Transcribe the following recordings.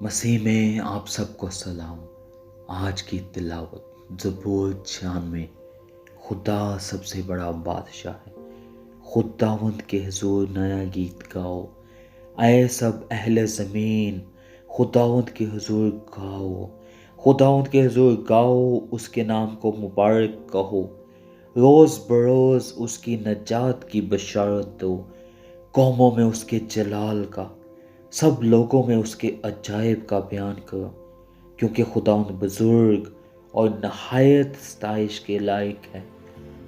مسیح میں آپ سب کو سلام۔ آج کی تلاوت زبور 96۔ خدا سب سے بڑا بادشاہ ہے، خداوند کے حضور نیا گیت گاؤ۔ اے سب اہل زمین، خداوند کے حضور گاؤ، خداوند کے حضور گاؤ، اس کے نام کو مبارک کہو۔ روز بروز اس کی نجات کی بشارت دو، قوموں میں اس کے جلال کا، سب لوگوں میں اس کے عجائب کا بیان کرو، کیونکہ خداوند بزرگ اور نہایت ستائش کے لائق ہے۔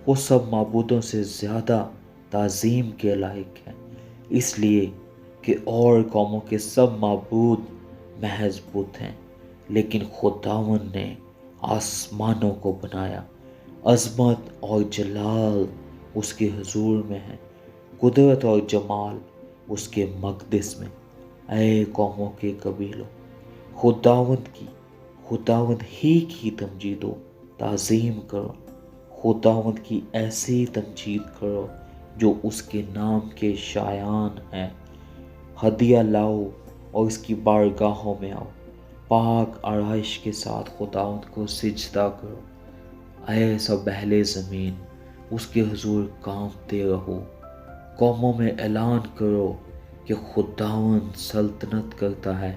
وہ سب معبودوں سے زیادہ تعظیم کے لائق ہے، اس لیے کہ اور قوموں کے سب معبود محض بت ہیں، لیکن خداوند نے آسمانوں کو بنایا۔ عظمت اور جلال اس کے حضور میں ہے، قدرت اور جمال اس کے مقدس میں۔ اے قوموں کے قبیلوں، خداوند ہی کی تمجید و تعظیم کرو، خداوند کی ایسی تمجید کرو جو اس کے نام کے شایان ہیں۔ ہدیہ لاؤ اور اس کی بارگاہوں میں آؤ، پاک آرائش کے ساتھ خداوند کو سجدہ کرو۔ اے سب اہل زمین، اس کے حضور کانپتے رہو، قوموں میں اعلان کرو کہ خداوند سلطنت کرتا ہے،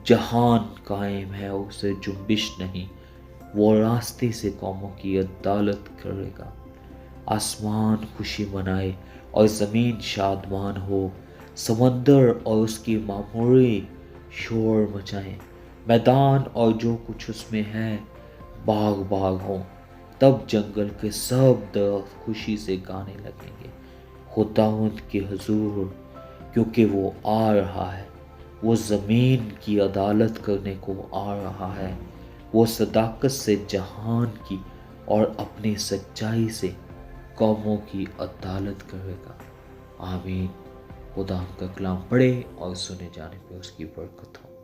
جہان قائم ہے اور اسے جنبش نہیں، وہ راستے سے قوموں کی عدالت کرے گا۔ آسمان خوشی منائے اور زمین شادمان ہو، سمندر اور اس کی معموری شور مچائیں، میدان اور جو کچھ اس میں ہے باغ باغ ہوں، تب جنگل کے سب درخت خوشی سے گانے لگیں گے خداوند کے حضور، کیونکہ وہ آ رہا ہے، وہ زمین کی عدالت کرنے کو آ رہا ہے۔ وہ صداقت سے جہان کی اور اپنی سچائی سے قوموں کی عدالت کرے گا۔ آمین۔ خدا کا کلام پڑھے اور سنے جانے پہ اس کی برکت ہو۔